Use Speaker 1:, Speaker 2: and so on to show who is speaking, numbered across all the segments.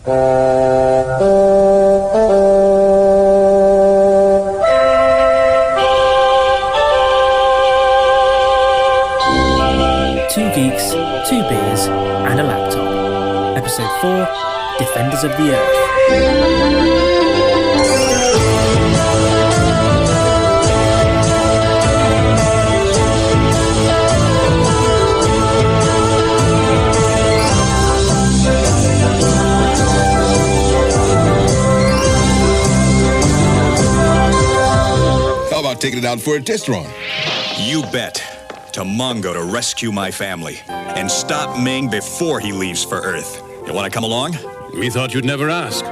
Speaker 1: Two Geeks, Two Beers, and a Laptop. Episode 4, Defenders of the Earth.
Speaker 2: How about taking it out for a test run?
Speaker 3: You bet. To Mongo to rescue my family and stop Ming before he leaves for Earth. You want to come along?
Speaker 4: We thought you'd never ask.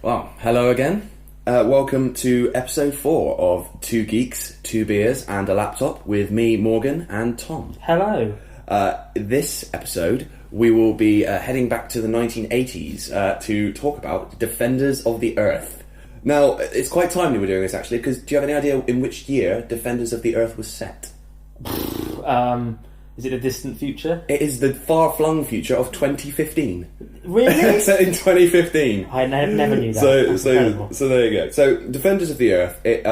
Speaker 5: Well, hello again. Welcome to episode 4 of Two Geeks, Two Beers, and a Laptop with me, Morgan, and Tom.
Speaker 1: Hello.
Speaker 5: This episode, we will be heading back to the 1980s to talk about Defenders of the Earth. Now, it's quite timely we're doing this, actually, because do you have any idea in which year Defenders of the Earth was set?
Speaker 1: Is it a distant future?
Speaker 5: It is the far-flung future of 2015.
Speaker 1: Really?
Speaker 5: Set in 2015.
Speaker 1: I never knew that.
Speaker 5: So there you go. So, Defenders of the Earth, it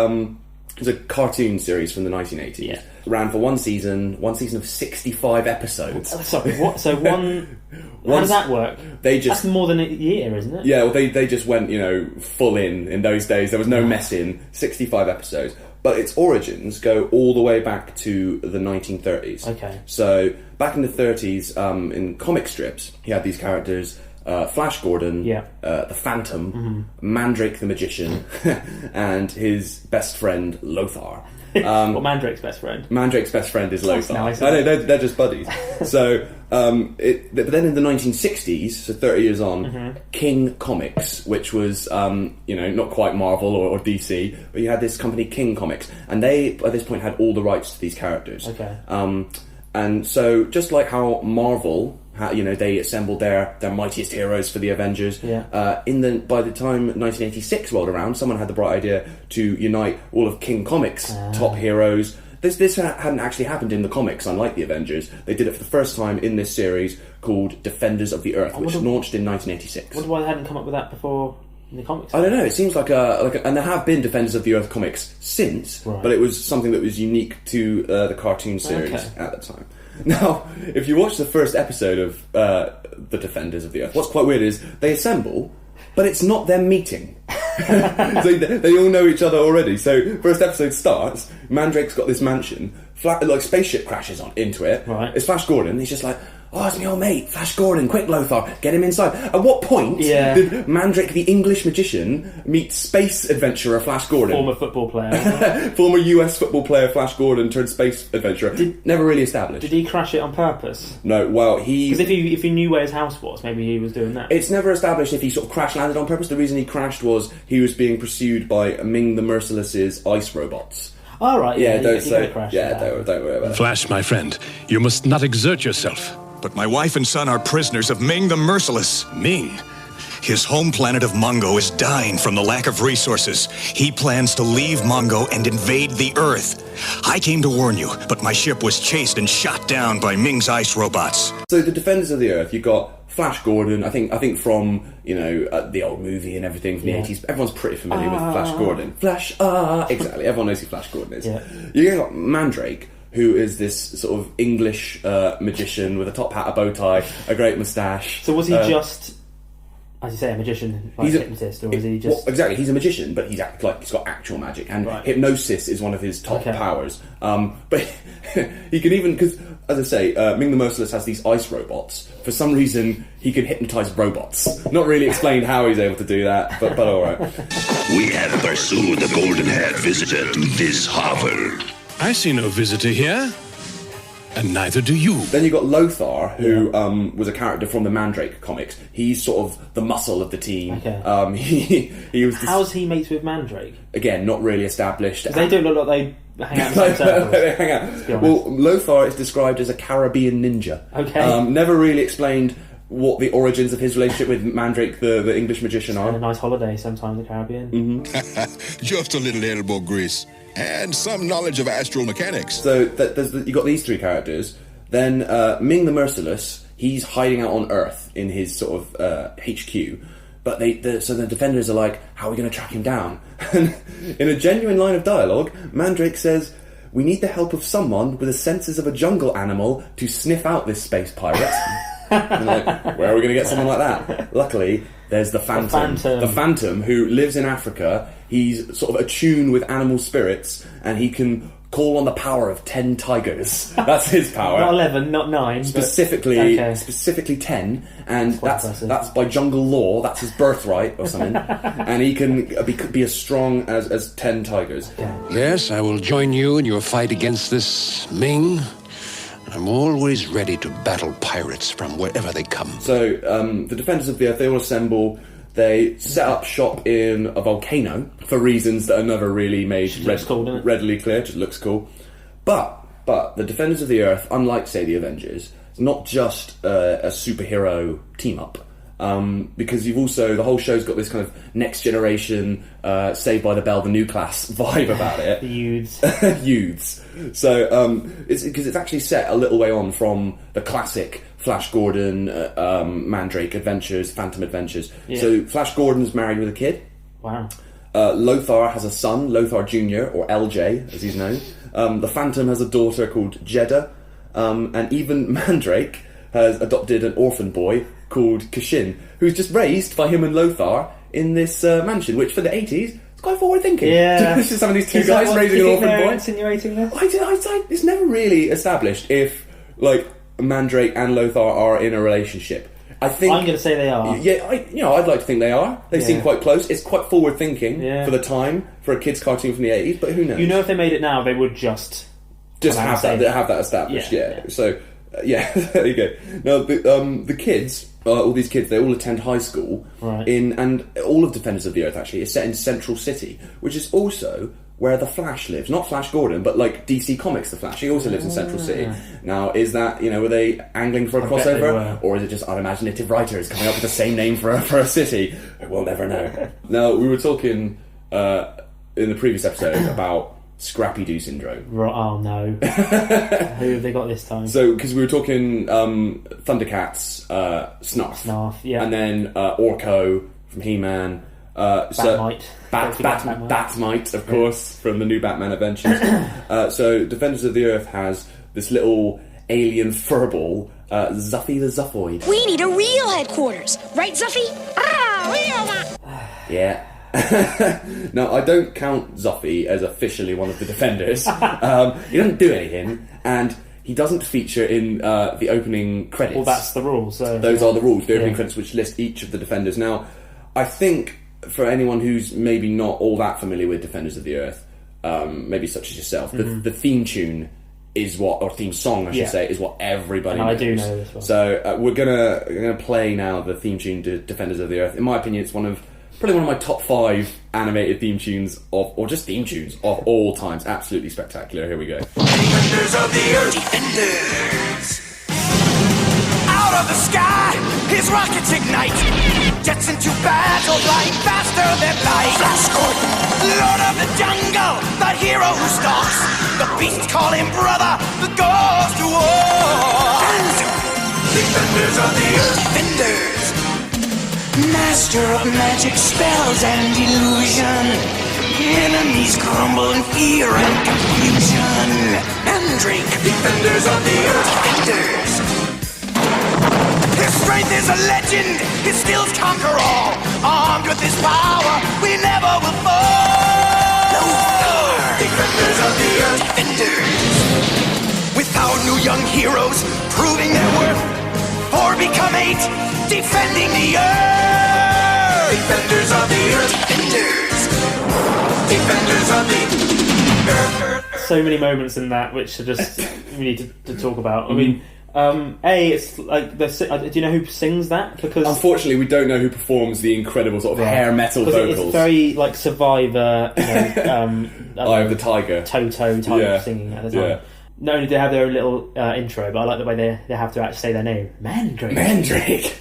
Speaker 5: was a cartoon series from the 1980s.
Speaker 1: Yeah.
Speaker 5: Ran for one season of 65 episodes.
Speaker 1: Sorry, what? So how does that work? That's more than a year, isn't it?
Speaker 5: Yeah, well, they just went, full in those days. There was no mess in. 65 episodes. But its origins go all the way back to the 1930s.
Speaker 1: Okay.
Speaker 5: So, back in the 30s, in comic strips, he had these characters, Flash Gordon, the Phantom, Mandrake the Magician, and his best friend, Lothar.
Speaker 1: Well, Mandrake's best friend?
Speaker 5: Mandrake's best friend is Lothar.
Speaker 1: Nice,
Speaker 5: I know, they're just buddies. So, but then in the 1960s, so 30 years on, King Comics, which was, not quite Marvel or DC, but you had this company, King Comics, and they, at this point, had all the rights to these characters.
Speaker 1: Okay.
Speaker 5: And so, just like how Marvel, they assembled their mightiest heroes for the Avengers.
Speaker 1: Yeah.
Speaker 5: By the time 1986 rolled around, someone had the bright idea to unite all of King Comics' top heroes. This hadn't actually happened in the comics, unlike the Avengers. They did it for the first time in this series called Defenders of the Earth, which launched in 1986.
Speaker 1: I wonder why they hadn't come up with that before in the comics.
Speaker 5: I don't know. It seems like and there have been Defenders of the Earth comics since,
Speaker 1: right.
Speaker 5: But it was something that was unique to the cartoon series at the time. Now, if you watch the first episode of the Defenders of the Earth, what's quite weird is they assemble, but it's not them meeting. So they all know each other already. So first episode starts, Mandrake's got this mansion, spaceship crashes into it.
Speaker 1: Right.
Speaker 5: It's Flash Gordon. He's just like, "Oh, it's my old mate, Flash Gordon. Quick, Lothar, get him inside." At what point did Mandrake, the English magician, meet space adventurer Flash Gordon?
Speaker 1: Former football player.
Speaker 5: Former US football player Flash Gordon turned space adventurer. Never really established.
Speaker 1: Did he crash it on purpose?
Speaker 5: No, well,
Speaker 1: Because if he knew where his house was, maybe he was doing that.
Speaker 5: It's never established if he sort of crash-landed on purpose. The reason he crashed was he was being pursued by Ming the Merciless's ice robots.
Speaker 1: All right,
Speaker 5: Don't worry about it.
Speaker 4: Flash, my friend, you must not exert yourself.
Speaker 3: But my wife and son are prisoners of Ming the Merciless.
Speaker 4: Ming?
Speaker 3: His home planet of Mongo is dying from the lack of resources. He plans to leave Mongo and invade the Earth. I came to warn you, but my ship was chased and shot down by Ming's ice robots.
Speaker 5: So the Defenders of the Earth, you got Flash Gordon. I think from the old movie and everything from the 80s. Everyone's pretty familiar with Flash Gordon. Exactly. Everyone knows who Flash Gordon is.
Speaker 1: Yeah.
Speaker 5: You got Mandrake, who is this sort of English magician with a top hat, a bow tie, a great moustache.
Speaker 1: So was he just, as you say, a magician, like a hypnotist, or is he just...
Speaker 5: Well, exactly, he's a magician, but he's got actual magic, and hypnosis is one of his top powers. But he can even, because, as I say, Ming the Merciless has these ice robots. For some reason, he can hypnotise robots. Not really explained how he's able to do that, but alright.
Speaker 6: We have pursued the golden-haired visitor to this hovel.
Speaker 4: I see no visitor here, and neither do you.
Speaker 5: Then you got Lothar, who was a character from the Mandrake comics. He's sort of the muscle of the team.
Speaker 1: Okay.
Speaker 5: He was.
Speaker 1: How's he mates with Mandrake?
Speaker 5: Again, not really established.
Speaker 1: They do look like they hang out in the same circles.
Speaker 5: They hang out. Well, Lothar is described as a Caribbean ninja.
Speaker 1: Okay.
Speaker 5: Never really explained what the origins of his relationship with Mandrake, the English magician, are.
Speaker 1: And a nice holiday sometime in the Caribbean.
Speaker 5: Mm-hmm.
Speaker 2: Just a little elbow grease and some knowledge of astral mechanics.
Speaker 5: So you got these three characters. Then Ming the Merciless. he's hiding out on Earth in his sort of HQ. But so the Defenders are like, how are we going to track him down? And in a genuine line of dialogue, Mandrake says, we need the help of someone with the senses of a jungle animal to sniff out this space pirate. And like, where are we going to get someone like that? Luckily, there's the Phantom. The Phantom, who lives in Africa. He's sort of attuned with animal spirits, and he can call on the power of 10 tigers. That's his power.
Speaker 1: Not 11, not 9.
Speaker 5: Specifically 10, and that's by jungle law. That's his birthright or something. And he can be as strong as 10 tigers.
Speaker 7: Yes, I will join you in your fight against this Ming. I'm always ready to battle pirates from wherever they come.
Speaker 5: So, the Defenders of the Earth, they all assemble. They set up shop in a volcano for reasons that are never really made readily clear. Just looks cool. But the Defenders of the Earth, unlike, say, the Avengers, it's not just a superhero team-up. Because you've also... The whole show's got this kind of next generation, Saved by the Bell, the new class vibe about it.
Speaker 1: The youths.
Speaker 5: Youths. So, it's actually set a little way on from the classic Flash Gordon, Mandrake adventures, Phantom adventures. Yeah. So Flash Gordon's married with a kid.
Speaker 1: Wow.
Speaker 5: Lothar has a son, Lothar Jr., or LJ, as he's known. The Phantom has a daughter called Jeddah. And even Mandrake has adopted an orphan boy called Kashin, who's just raised by him and Lothar in this mansion, which for the 80s... It's quite forward thinking.
Speaker 1: Yeah.
Speaker 5: This is some of these two guys raising an orphan boy.
Speaker 1: Insinuating this?
Speaker 5: It's never really established if, like, Mandrake and Lothar are in a relationship. I think
Speaker 1: I'm going to say they are.
Speaker 5: Yeah, I'd like to think they are. They seem quite close. It's quite forward thinking for the time for a kids' cartoon from the 80s. But who knows?
Speaker 1: You know, if they made it now, they would just
Speaker 5: have that established. Yeah. So there you go. Now the kids. All these kids, they all attend high school,
Speaker 1: right.
Speaker 5: And all of Defenders of the Earth actually is set in Central City, which is also where the Flash lives. Not Flash Gordon, but like DC Comics, the Flash. He also lives in Central City. Now, is that, were they angling for a crossover, or is it just unimaginative writers coming up with the same name for a city? We'll never know. Now, we were talking in the previous episode about Scrappy-Doo syndrome.
Speaker 1: Oh no. Who have they got this time?
Speaker 5: So, because we were talking Thundercats, Snarf,
Speaker 1: yeah.
Speaker 5: And then Orko from He-Man,
Speaker 1: Batmite.
Speaker 5: Batmite, of course, from the new Batman Adventures. So, Defenders of the Earth has this little alien furball, Zuffy the Zuffoid.
Speaker 8: We need a real headquarters, right, Zuffy?
Speaker 5: Yeah. Now, I don't count Zuffy as officially one of the Defenders. He doesn't do anything, and he doesn't feature in the opening credits.
Speaker 1: Well, that's the rules. So,
Speaker 5: those are the rules, the opening credits, which list each of the Defenders. Now, I think for anyone who's maybe not all that familiar with Defenders of the Earth, maybe such as yourself, the theme tune is or theme song, I should say, is what everybody knows.
Speaker 1: I do know this one.
Speaker 5: So we're gonna play now the theme tune to Defenders of the Earth. In my opinion, it's probably one of my top 5 animated theme tunes or just theme tunes of all times. Absolutely spectacular. Here we go.
Speaker 9: Defenders of the Earth. Defenders. Out of the sky, his rockets ignite. Jets into battle, flying faster than light. Flash Gordon, Lord of the jungle, the hero who stalks. The beasts call him brother, the goes to war. Defenders of the Earth. Defenders. Master of magic spells and illusion. Enemies crumble in fear and confusion. Mandrake, Defenders of the Earth. Defenders. His strength is a legend. His skills conquer all. Armed with his power, we never will fall. Defenders of the Earth. Defenders. Without new young heroes proving their worth, 4 become 8. Defending the Earth! Defenders of the Earth! Defenders of the Earth!
Speaker 1: So many moments in that which are just we need to talk about. I mean, it's like do you know who sings that? Because
Speaker 5: unfortunately, we don't know who performs the incredible sort of hair metal vocals.
Speaker 1: It's very like Survivor,
Speaker 5: Eye of the Tiger,
Speaker 1: Toto type singing at the time. not only do they have their own little intro, but I like the way they have to actually say their name. Mandrake.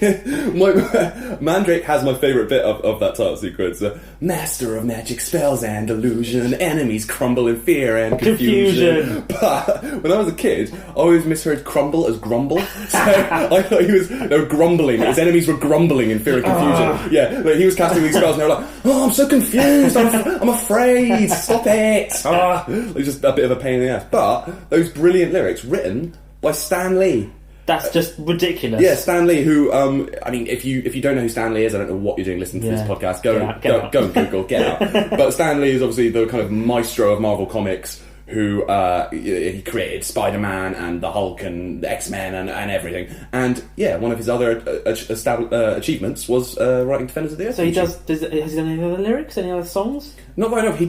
Speaker 5: Mandrake has my favourite bit of that title sequence. Master of magic spells and delusion, enemies crumble in fear and confusion. But when I was a kid, I always misheard crumble as grumble. So I thought they were grumbling. His enemies were grumbling in fear and confusion. Yeah, like he was casting these spells and they were like, oh, I'm so confused, I'm afraid, stop it. It's just a bit of a pain in the ass. But those brilliant lyrics written by Stan Lee.
Speaker 1: That's just ridiculous.
Speaker 5: Yeah, Stan Lee, who, I mean, if you don't know who Stan Lee is, I don't know what you're doing listening to this podcast. Go and Google, get out. But Stan Lee is obviously the kind of maestro of Marvel Comics, who he created Spider-Man and the Hulk and the X-Men and everything. And yeah, one of his other achievements was writing Defenders of the Earth.
Speaker 1: So has he done any other lyrics, any other songs?
Speaker 5: Not that I know. He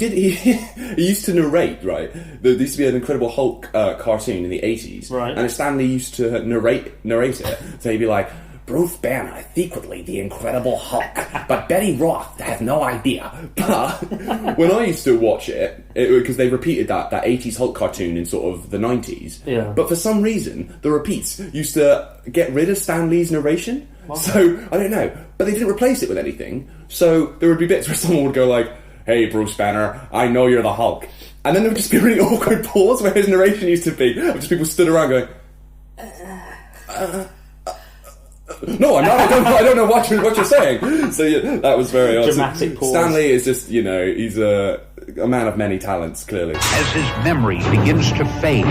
Speaker 5: used to narrate, right? There used to be an Incredible Hulk cartoon in the 80s.
Speaker 1: Right.
Speaker 5: And Stan Lee used to narrate it. So he'd be like, Bruce Banner is secretly the Incredible Hulk, but Betty Roth has no idea. But when I used to watch it because they repeated that 80s Hulk cartoon in sort of the 90s.
Speaker 1: Yeah.
Speaker 5: But for some reason, the repeats used to get rid of Stan Lee's narration. Wow. So, I don't know. But they didn't replace it with anything. So there would be bits where someone would go like, hey, Bruce Banner, I know you're the Hulk. And then there would just be a really awkward pause where his narration used to be of just people stood around going, no, I'm not. I don't know what you're saying. So yeah, that was very odd.
Speaker 1: Dramatic pause.
Speaker 5: Stan Lee is just, he's a man of many talents, clearly.
Speaker 10: As his memory begins to fade,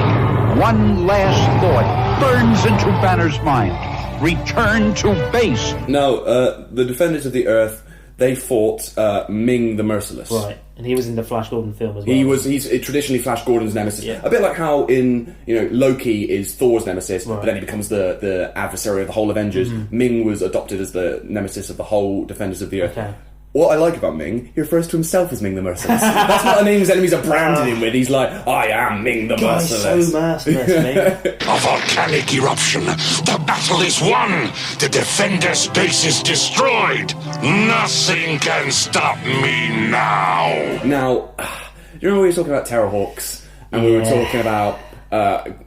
Speaker 10: one last thought burns into Banner's mind. Return to base.
Speaker 5: Now, the Defenders of the Earth, they fought Ming the Merciless.
Speaker 1: Right, and he was in the Flash Gordon film as well.
Speaker 5: He's traditionally Flash Gordon's nemesis. Yeah. A bit like how in, Loki is Thor's nemesis, right, but then he becomes the adversary of the whole Avengers. Mm-hmm. Ming was adopted as the nemesis of the whole Defenders of the Earth. Okay. What I like about Ming, he refers to himself as Ming the Merciless. That's not a name his enemies are branded him with. He's like, I am Ming the Merciless.
Speaker 1: He's so merciless, Ming.
Speaker 6: A volcanic eruption. The battle is won. The Defenders' base is destroyed. Nothing can stop me now.
Speaker 5: Now, do you remember we were talking about Terrorhawks? And we were talking about,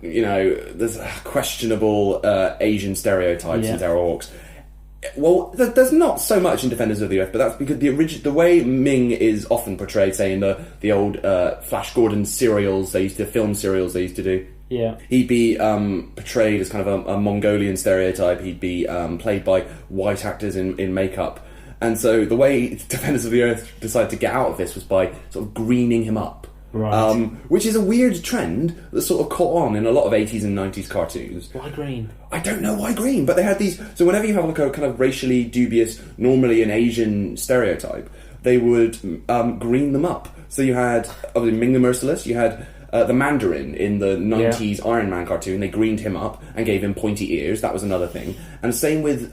Speaker 5: there's questionable Asian stereotypes in Terrorhawks. Well, there's not so much in Defenders of the Earth, but that's because the way Ming is often portrayed, say in the old Flash Gordon serials, film serials they used to do.
Speaker 1: Yeah,
Speaker 5: he'd be portrayed as kind of a Mongolian stereotype. He'd be played by white actors in makeup, and so the way Defenders of the Earth decided to get out of this was by sort of greening him up.
Speaker 1: Right.
Speaker 5: Which is a weird trend that sort of caught on in a lot of 80s and 90s cartoons.
Speaker 1: Why green?
Speaker 5: I don't know why green, but they had these... So whenever you have like a kind of racially dubious, normally an Asian stereotype, they would green them up. So you had, obviously, Ming the Merciless, you had the Mandarin in the 90s Iron Man cartoon. They greened him up and gave him pointy ears. That was another thing. And same with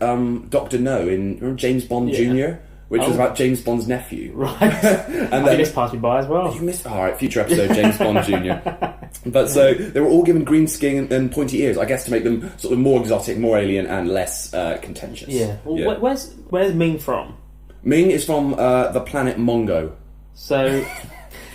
Speaker 5: Dr. No in James Bond Jr., which was about James Bond's nephew.
Speaker 1: Right. And then this passed me by as well.
Speaker 5: You missed... Alright, future episode, James Bond Jr. But so, they were all given green skin and pointy ears, I guess to make them sort of more exotic, more alien, and less contentious.
Speaker 1: Yeah. Well, where's Ming from?
Speaker 5: Ming is from the planet Mongo.
Speaker 1: So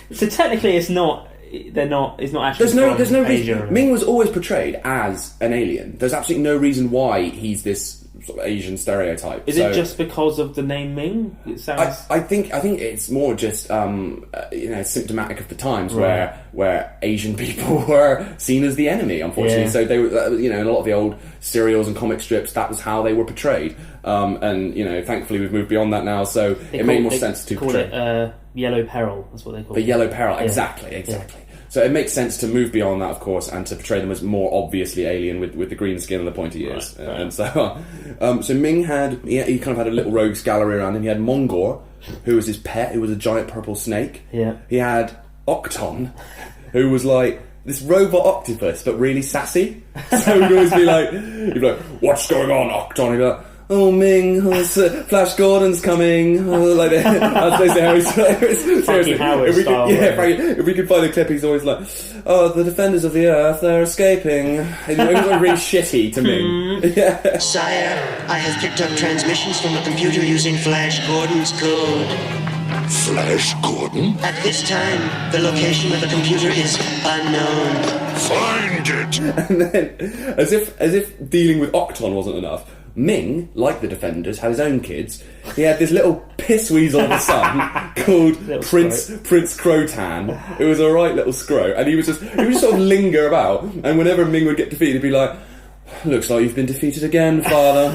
Speaker 1: technically it's not... It's not actually
Speaker 5: there's no
Speaker 1: Asia.
Speaker 5: reason. Ming was always portrayed as an alien. There's absolutely no reason why he's this sort of Asian stereotype.
Speaker 1: Is it just because of the name Ming? It sounds...
Speaker 5: I think it's more just symptomatic of the times where Asian people were seen as the enemy, unfortunately. Yeah. So they were, in a lot of the old serials and comic strips, that was how they were portrayed. Thankfully we've moved beyond that now, so it made more sense to portray
Speaker 1: it Yellow Peril. That's what they call it.
Speaker 5: The Yellow Peril, exactly. Yeah. So it makes sense to move beyond that, of course, and to portray them as more obviously alien with the green skin and the pointy ears. Right. And so Ming he kind of had a little rogues gallery around him. He had Mongor, who was his pet, who was a giant purple snake.
Speaker 1: Yeah.
Speaker 5: He had Octon, who was like this robot octopus, but really sassy. So he'd always be like, "What's going on, Octon?" He'd be like, "Oh, Ming, Flash Gordon's coming." Like that's basically
Speaker 1: Frankie Howard style.
Speaker 5: If we could find a clip, he's always like, "Oh, the Defenders of the Earth, they're escaping." It was really shitty to Ming. Yeah.
Speaker 11: Sire, I have picked up transmissions from a computer using Flash Gordon's code.
Speaker 6: Flash Gordon?
Speaker 11: At this time, the location of the computer is unknown.
Speaker 6: Find it!
Speaker 5: And then, as if dealing with Octon wasn't enough, Ming, like the Defenders, had his own kids. He had this little piss weasel of a son called Prince Crotan. It was a right little scroat, and he would just sort of linger about. And whenever Ming would get defeated, he'd be like, "Looks like you've been defeated again, father."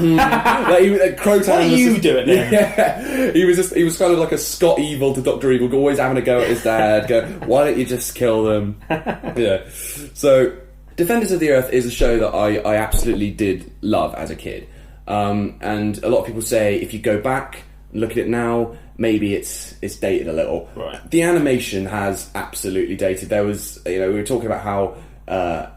Speaker 5: Crotan.
Speaker 1: What are you doing there?
Speaker 5: Yeah, he was kind of like a Scott Evil to Dr. Evil, always having a go at his dad. Go, "Why don't you just kill them?" Yeah. So, Defenders of the Earth is a show that I absolutely did love as a kid. And a lot of people say if you go back and look at it now, maybe it's dated a little.
Speaker 1: Right.
Speaker 5: The animation has absolutely dated. There was, we were talking about how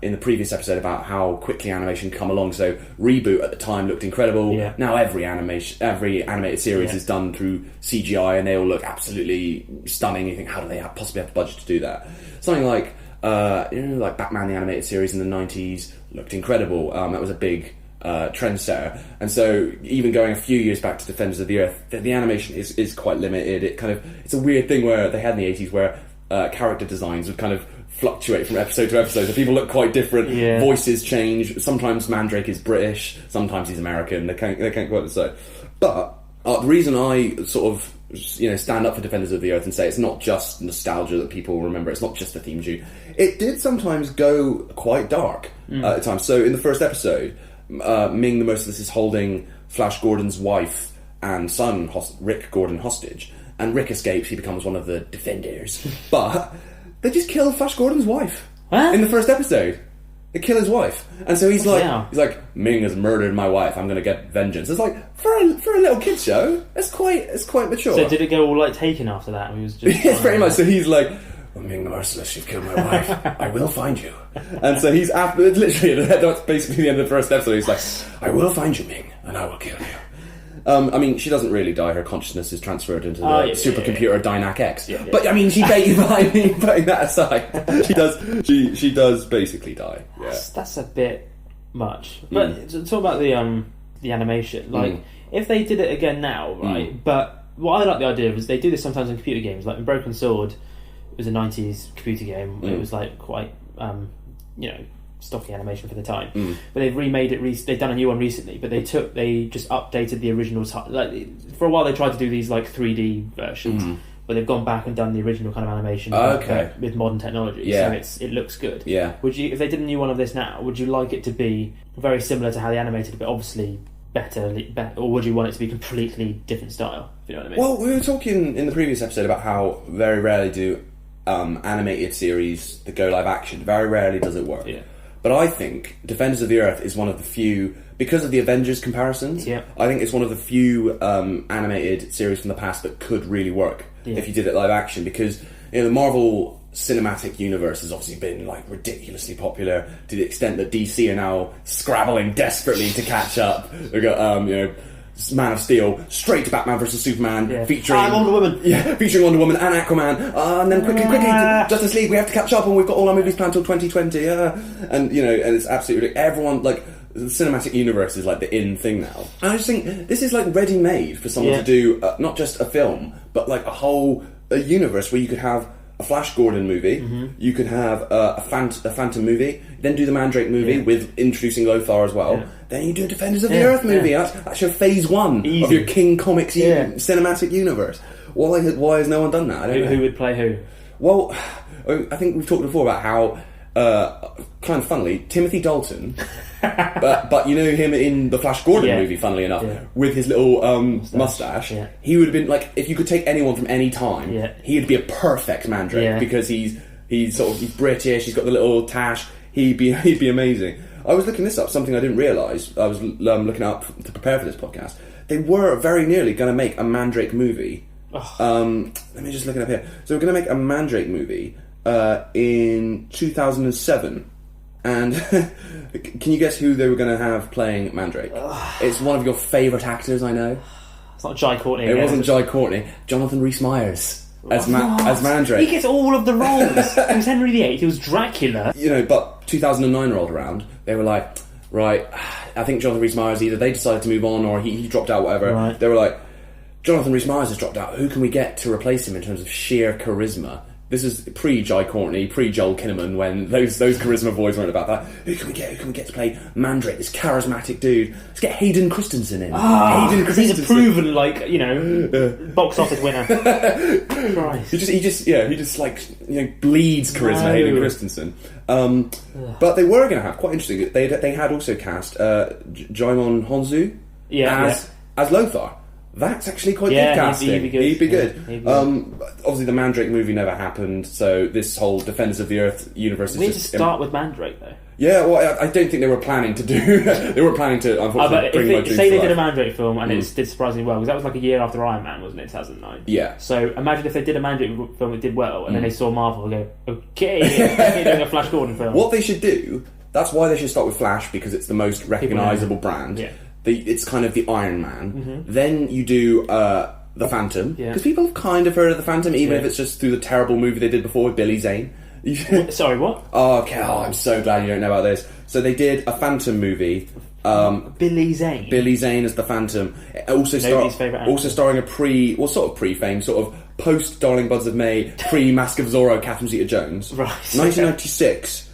Speaker 5: in the previous episode about how quickly animation come along. So Reboot at the time looked incredible.
Speaker 1: Yeah.
Speaker 5: Now every animated series is done through CGI, and they all look absolutely stunning. You think, how do they possibly have the budget to do that? Something like like Batman the animated series in the 90s looked incredible. That was a big trendsetter, and so even going a few years back to Defenders of the Earth, the animation is quite limited. It's a weird thing where they had in the 80s where character designs would kind of fluctuate from episode to episode, so people look quite different. Voices change. Sometimes Mandrake is British, sometimes he's American. They can't quite decide. But the reason I sort of stand up for Defenders of the Earth and say it's not just nostalgia that people remember, it's not just the theme tune, it did sometimes go quite dark at times. So in the first episode, Ming the Merciless is holding Flash Gordon's wife and son, Rick Gordon, hostage, and Rick escapes. He becomes one of the Defenders, but they just kill Flash Gordon's wife in the first episode. They kill his wife, and so he's like, Ming has murdered my wife. I'm going to get vengeance. It's like for a little kids show, it's quite mature.
Speaker 1: So did it go all taken after that? He was just
Speaker 5: yes, pretty much. So he's like, Ming the Merciless, you've killed my wife. I will find you. And so he's after, literally, that's basically the end of the first episode. He's like, I will find you, Ming, and I will kill you. I mean, she doesn't really die. Her consciousness is transferred into the supercomputer Dynac X. Yeah. But I mean, putting that aside, she does basically die. Yeah.
Speaker 1: That's a bit much. But to talk about the animation, like if they did it again now, right? But what I like the idea of is they do this sometimes in computer games, like in Broken Sword. It was a 90s computer game. It was like quite, stocky animation for the time. But they've remade it. They've done a new one recently. But they just updated the original. For a while, they tried to do these like 3D versions, but they've gone back and done the original kind of animation with modern technology.
Speaker 5: Yeah.
Speaker 1: So it looks good.
Speaker 5: Yeah.
Speaker 1: Would you, if they did a new one of this now, would you like it to be very similar to how they animated it, but obviously better, or would you want it to be completely different style? If you know what I mean?
Speaker 5: Well, we were talking in the previous episode about how very rarely do animated series that go live action. Very rarely does it work.
Speaker 1: Yeah.
Speaker 5: But I think Defenders of the Earth is one of the few, because of the Avengers comparisons, I think it's one of the few animated series from the past that could really work if you did it live action, because the Marvel Cinematic Universe has obviously been like ridiculously popular to the extent that DC are now scrabbling desperately to catch up. They've got Man of Steel straight to Batman vs Superman, featuring
Speaker 1: Wonder Woman,
Speaker 5: featuring Wonder Woman and Aquaman, and then quickly Justice League. We have to catch up, and we've got all our movies planned till 2020. And it's absolutely ridiculous. Everyone, like, the cinematic universe is like the in thing now. And I just think this is like ready made for someone to do not just a film, but like a universe where you could have a Flash Gordon movie, you could have a Phantom movie, then do the Mandrake movie with introducing Lothar as well. Then you do a Defenders of the Earth movie. That's your phase one of your King Comics cinematic universe. Why has no one done that?
Speaker 1: Who would play who?
Speaker 5: Well, I think we've talked before about how, kind of funnily, Timothy Dalton, but you know him in the Flash Gordon movie, funnily enough, with his little mustache. He would have been, like, if you could take anyone from any time, he'd be a perfect Mandrake, because he's British, he's got the little tash, he'd be amazing. I was looking this up, something I didn't realise. I was looking up to prepare for this podcast. They were very nearly going to make a Mandrake movie. Let me just look it up here. So we're going to make a Mandrake movie in 2007. And can you guess who they were going to have playing Mandrake? It's one of your favourite actors, I know.
Speaker 1: It's not Jai Courtney.
Speaker 5: It wasn't Jai Courtney. Jonathan Rhys-Meyers as Mandrake.
Speaker 1: He gets all of the roles. He was Henry VIII. He was Dracula.
Speaker 5: But 2009 rolled around. They were like, right, I think Jonathan Rhys-Meyers, either they decided to move on or he dropped out, whatever. Right. They were like, Jonathan Rhys-Meyers has dropped out. Who can we get to replace him in terms of sheer charisma? This is pre-Jai Courtney, pre-Joel Kinnaman, when those charisma boys weren't about that. Who can we get to play Mandrake, this charismatic dude? Let's get Hayden Christensen in. Hayden
Speaker 1: Christensen. He's a proven, like, you know, box office winner. Christ.
Speaker 5: He just like, you know, bleeds charisma, Hayden Christensen. But they were going to have, quite interesting, they had also cast Jaimon Honsu as Lothar. That's actually quite good casting. He'd be good. Obviously, the Mandrake movie never happened, so this whole Defenders of the Earth universe is
Speaker 1: we need to start with Mandrake, though.
Speaker 5: Yeah, well, I don't think they were planning to do... they weren't planning to, unfortunately, bring my dreams
Speaker 1: say they
Speaker 5: to
Speaker 1: did a
Speaker 5: life.
Speaker 1: Mandrake film and it did surprisingly well, because that was like a year after Iron Man, wasn't it, 2009?
Speaker 5: Yeah.
Speaker 1: So imagine if they did a Mandrake film that did well, and then they saw Marvel and go, okay, they're doing a Flash Gordon film.
Speaker 5: What they should do, that's why they should start with Flash, because it's the most recognisable brand.
Speaker 1: Yeah.
Speaker 5: It's kind of the Iron Man. Then you do the Phantom, because people have kind of heard of the Phantom, even if it's just through the terrible movie they did before with Billy Zane.
Speaker 1: Sorry, what?
Speaker 5: Oh, okay. I'm so glad you don't know about this. So they did a Phantom movie.
Speaker 1: Billy Zane.
Speaker 5: Billy Zane as the Phantom. Also starring a sort of pre-fame, sort of post Darling Buds of May, pre-Mask of Zorro, Catherine Zeta-Jones.
Speaker 1: Right.
Speaker 5: 1996.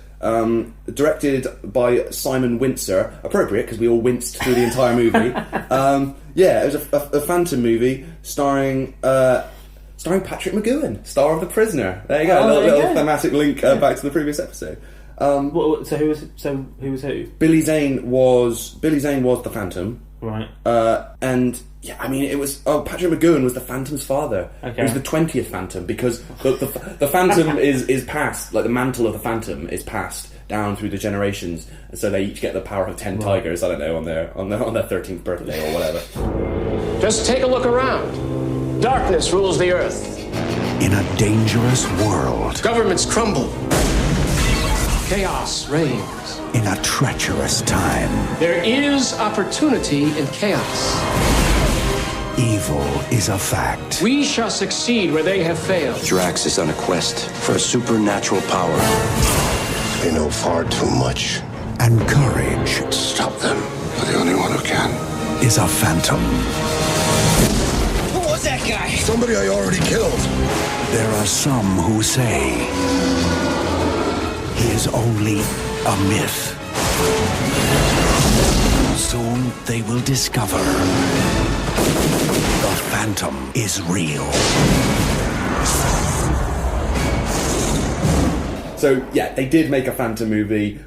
Speaker 5: Directed by Simon Windsor, appropriate because we all winced through the entire movie. It was a Phantom movie starring Patrick McGoohan, star of The Prisoner. There you go, a little thematic link back to the previous episode.
Speaker 1: So who was who?
Speaker 5: Billy Zane was the Phantom,
Speaker 1: right?
Speaker 5: And yeah, I mean, it was Patrick McGoohan was the Phantom's father.
Speaker 1: Okay.
Speaker 5: He was the 20th Phantom because the Phantom is passed, like the mantle of the Phantom is passed down through the generations, and so they each get the power of 10 tigers. I don't know, on their 13th birthday or whatever.
Speaker 12: Just take a look around. Darkness rules the earth.
Speaker 10: In a dangerous world.
Speaker 12: Governments crumble. Chaos reigns.
Speaker 10: In a treacherous time.
Speaker 12: There is opportunity in chaos.
Speaker 10: Evil is a fact.
Speaker 12: We shall succeed where they have failed.
Speaker 13: Drax is on a quest for a supernatural power. They know far too much.
Speaker 10: And courage.
Speaker 13: Stop them. You're the only one who can.
Speaker 10: Is a phantom.
Speaker 9: Who was that guy?
Speaker 13: Somebody I already killed.
Speaker 10: There are some who say he is only a myth. Soon they will discover the Phantom is real.
Speaker 5: So yeah, they did make a Phantom movie.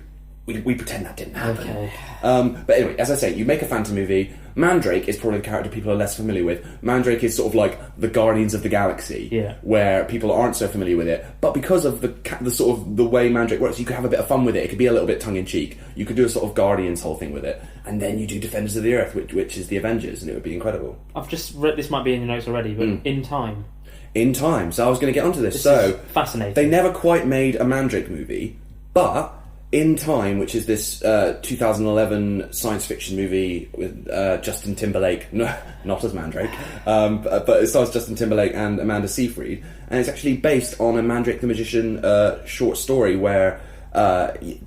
Speaker 5: We pretend that didn't happen.
Speaker 1: Okay.
Speaker 5: But anyway, as I say, you make a Phantom movie. Mandrake is probably the character people are less familiar with. Mandrake is sort of like the Guardians of the Galaxy, where people aren't so familiar with it. But because of the sort of the way Mandrake works, you could have a bit of fun with it. It could be a little bit tongue in cheek. You could do a sort of Guardians whole thing with it, and then you do Defenders of the Earth, which is the Avengers, and it would be incredible.
Speaker 1: I've just read, this might be in your notes already, but In Time.
Speaker 5: In Time. So I was going to get onto this.
Speaker 1: This
Speaker 5: so
Speaker 1: is fascinating.
Speaker 5: They never quite made a Mandrake movie, but In Time, which is this 2011 science fiction movie with Justin Timberlake, not as Mandrake, but it stars Justin Timberlake and Amanda Seyfried, and it's actually based on a Mandrake the Magician short story where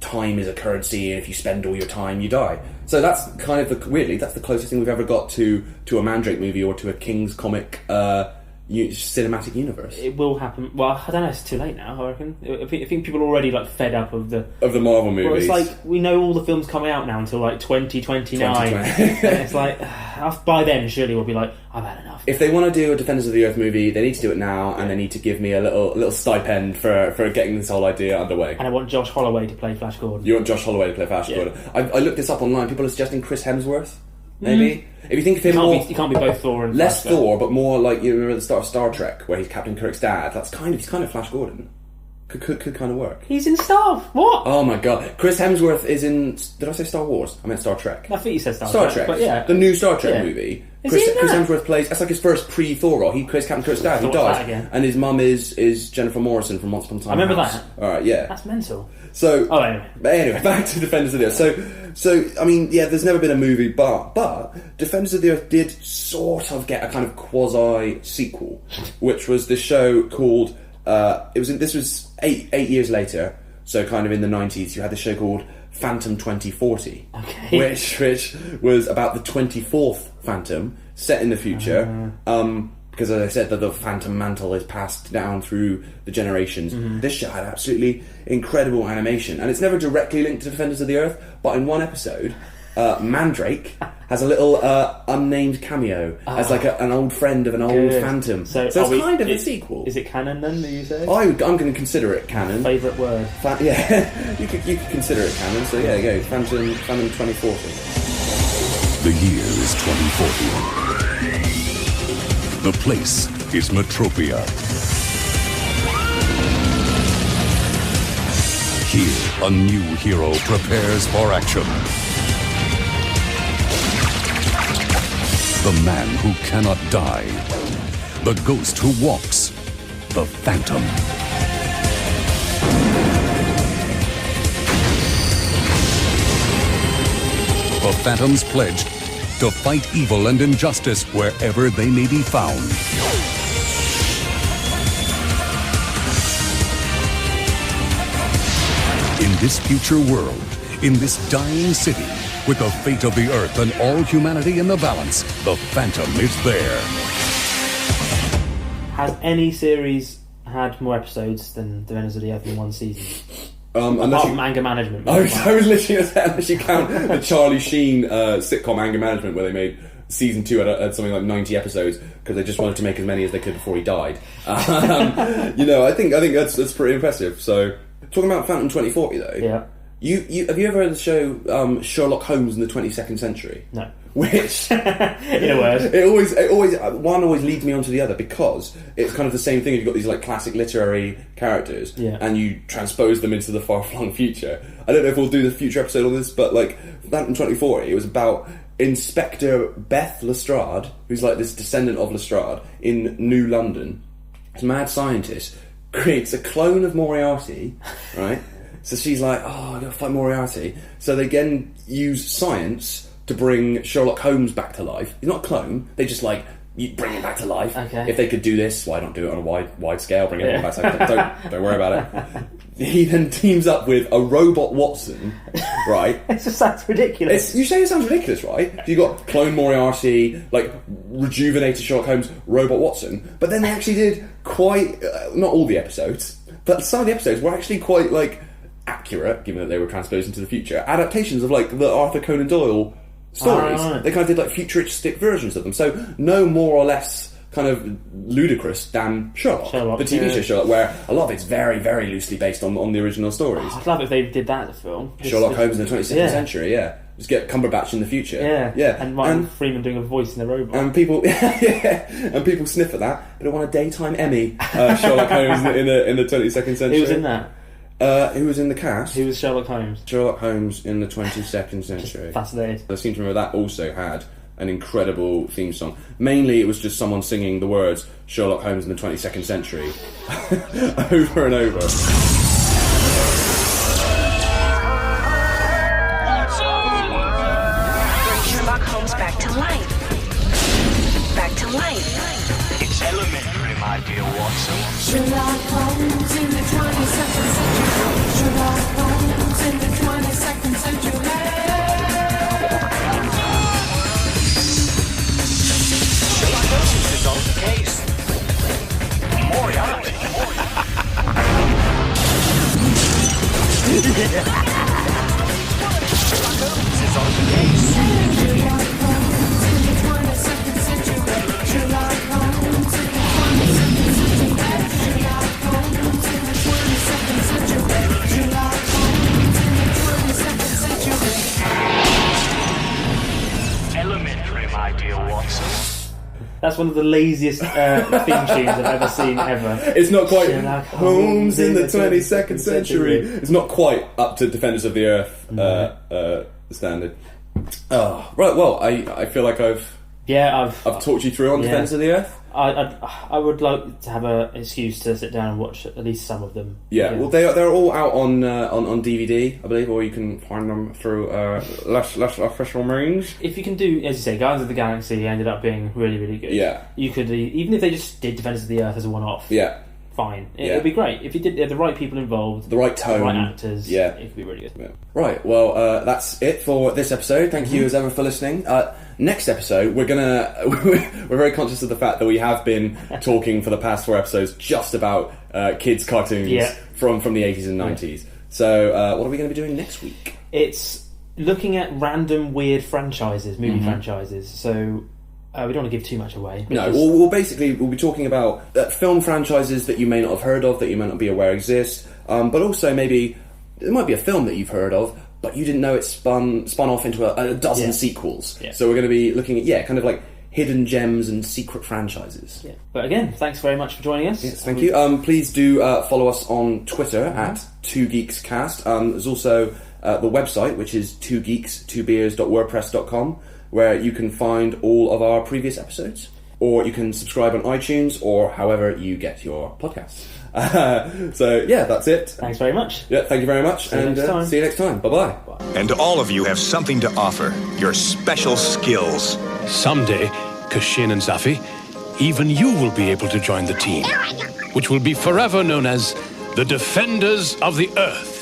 Speaker 5: time is a currency, and if you spend all your time, you die. So that's kind of that's the closest thing we've ever got to a Mandrake movie or to a King's comic cinematic universe.
Speaker 1: It will happen. Well, I don't know. It's too late now. I reckon. I think people are already like fed up of the
Speaker 5: Marvel movies.
Speaker 1: Well, it's like we know all the films coming out now until like 2029, and it's like by then surely we'll be like, I've had enough.
Speaker 5: If they want to do a Defenders of the Earth movie, they need to do it now, and they need to give me a little stipend for getting this whole idea underway.
Speaker 1: And I want Josh Holloway to play Flash Gordon.
Speaker 5: You want Josh Holloway to play Flash Gordon? I looked this up online. People are suggesting Chris Hemsworth. Maybe if you think of him
Speaker 1: you can't be both Thor and
Speaker 5: less
Speaker 1: Flash,
Speaker 5: Thor, but more like you remember at the start of Star Trek where he's Captain Kirk's dad. He's kind of Flash Gordon. Could kind of work.
Speaker 1: He's in Star. What?
Speaker 5: Oh my god! Chris Hemsworth is in. Did I say Star Wars? I meant Star Trek.
Speaker 1: I think you said
Speaker 5: Star Trek.
Speaker 1: But yeah,
Speaker 5: the new Star Trek movie. Chris Hemsworth plays. That's like his first pre-Thor role. He plays Captain Kirk's dad. He dies, and his mum is Jennifer Morrison from Once Upon a Time.
Speaker 1: I remember
Speaker 5: House.
Speaker 1: that.
Speaker 5: All right, yeah.
Speaker 1: That's mental.
Speaker 5: So,
Speaker 1: anyway,
Speaker 5: back to Defenders of the Earth. So I mean, yeah, there's never been a movie, but Defenders of the Earth did sort of get a kind of quasi sequel, which was this show called. This was eight years later, so kind of in the 90s. You had this show called Phantom 2040, which was about the 24th Phantom set in the future. because as I said, the Phantom Mantle is passed down through the generations. This show had absolutely incredible animation, and it's never directly linked to Defenders of the Earth, but in one episode, Mandrake has a little unnamed cameo as like an old friend of an old Phantom. So it's kind of a sequel.
Speaker 1: Is it canon then, do you say?
Speaker 5: I'm going to consider it canon.
Speaker 1: Favourite word?
Speaker 5: Yeah, you could consider it canon. So yeah, there you go. Phantom 2040.
Speaker 14: The year is 2040. The place is Metropia. Here, a new hero prepares for action. The man who cannot die. The ghost who walks. The Phantom. The Phantom's pledge to fight evil and injustice wherever they may be found. In this future world, in this dying city, with the fate of the Earth and all humanity in the balance, the Phantom is there.
Speaker 1: Has any series had more episodes than Defenders of the Earth in one season?
Speaker 5: Apart
Speaker 1: from Anger Management.
Speaker 5: I was literally going to say, unless you count the Charlie Sheen sitcom Anger Management, where they made season 2 had something like 90 episodes because they just wanted to make as many as they could before he died. I think that's pretty impressive. So, talking about Phantom 2040 though,
Speaker 1: yeah.
Speaker 5: You have you ever heard of the show Sherlock Holmes in the 22nd Century?
Speaker 1: No.
Speaker 5: Which,
Speaker 1: in a word,
Speaker 5: it always leads me on to the other, because it's kind of the same thing. You've got these like classic literary characters, and you transpose them into the far-flung future. I don't know if we'll do the future episode on this, but like Phantom 2040, it was about Inspector Beth Lestrade, who's like this descendant of Lestrade in New London. This mad scientist creates a clone of Moriarty, right? So she's like, oh, I've got to fight Moriarty. So they again use science to bring Sherlock Holmes back to life. He's not a clone. They just like, you bring him back to life.
Speaker 1: Okay.
Speaker 5: If they could do this, why don't do it on a wide scale? Bring everyone back to life. Don't worry about it. He then teams up with a robot Watson, right?
Speaker 1: It just sounds ridiculous.
Speaker 5: You say it sounds ridiculous, right? You got clone Moriarty, like rejuvenated Sherlock Holmes, robot Watson, but then they actually did quite not all the episodes, but some of the episodes were actually quite like accurate, given that they were transposed into the future. Adaptations of like the Arthur Conan Doyle stories. They kind of did like futuristic versions of them. So no more or less kind of ludicrous than Sherlock the TV show Sherlock, where a lot of it's very, very loosely based on the original stories.
Speaker 1: I'd love it if they did that as a film.
Speaker 5: Sherlock Holmes in the 22nd century, Just get Cumberbatch in the future.
Speaker 1: Yeah. And Martin Freeman doing a voice in the robot.
Speaker 5: And people and people sniff at that, but it won a daytime Emmy. Sherlock Holmes in the 22nd century.
Speaker 1: Who was in that?
Speaker 5: Who was in the cast?
Speaker 1: Who was Sherlock Holmes?
Speaker 5: Sherlock Holmes in the 22nd century.
Speaker 1: Fascinated.
Speaker 5: I seem to remember that also had an incredible theme song. Mainly it was just someone singing the words Sherlock Holmes in the 22nd century over and over.
Speaker 15: Bring Sherlock Holmes back to life. Back to life.
Speaker 9: It's elementary, my dear Watson.
Speaker 16: Sherlock Holmes in the 22nd century. Sherlock Holmes in the 22nd century.
Speaker 9: Sherlock Holmes has resolved the case. Moriarty. Sherlock Holmes is on the case.
Speaker 16: Sherlock Holmes in the 22nd century. Sherlock Holmes in the 22nd century. Sherlock Holmes in the 22nd century. Sherlock Holmes in the 22nd century.
Speaker 9: Elementary, my dear Watson.
Speaker 1: That's one of the laziest theme tunes I've ever seen ever.
Speaker 5: It's not quite
Speaker 1: Sherlock
Speaker 5: Holmes in the 22nd century. It's not quite up to Defenders of the Earth standard. Oh, right, well, I feel like I've talked you through on Defenders of the Earth.
Speaker 1: I would like to have an excuse to sit down and watch at least some of them.
Speaker 5: Yeah, well, they're all out on DVD, I believe, or you can find them through less official means.
Speaker 1: If you can do, as you say, Guardians of the Galaxy ended up being really, really good.
Speaker 5: Yeah.
Speaker 1: You could, even if they just did Defenders of the Earth as a one-off.
Speaker 5: Yeah.
Speaker 1: fine. It'd be great if you did have the right people involved,
Speaker 5: the right tone,
Speaker 1: the right actors.
Speaker 5: Yeah,
Speaker 1: it could be really good.
Speaker 5: Yeah. Right. Well, that's it for this episode. Thank you as ever for listening. Next episode, we're very conscious of the fact that we have been talking for the past 4 episodes just about kids' cartoons from the 80s and 90s. So, what are we going to be doing next week?
Speaker 1: It's looking at random weird franchises, movie franchises. So. We don't want to give too much away.
Speaker 5: No, we'll be talking about film franchises that you may not have heard of, that you may not be aware exist, but also maybe it might be a film that you've heard of, but you didn't know it spun off into a dozen sequels. Yeah. So we're going to be looking at kind of like hidden gems and secret franchises. Yeah.
Speaker 1: But again, thanks very much for joining us.
Speaker 5: Yes, thank you. Please do follow us on Twitter at 2geekscast. There's also the website, which is 2geeks2beers.wordpress.com. where you can find all of our previous episodes, or you can subscribe on iTunes, or however you get your podcasts. So, yeah, that's it.
Speaker 1: Thanks very much.
Speaker 5: Yeah, thank you very much, see you next time. Bye-bye.
Speaker 3: And all of you have something to offer, your special skills.
Speaker 4: Someday, Kashin and Zafi, even you will be able to join the team, which will be forever known as the Defenders of the Earth.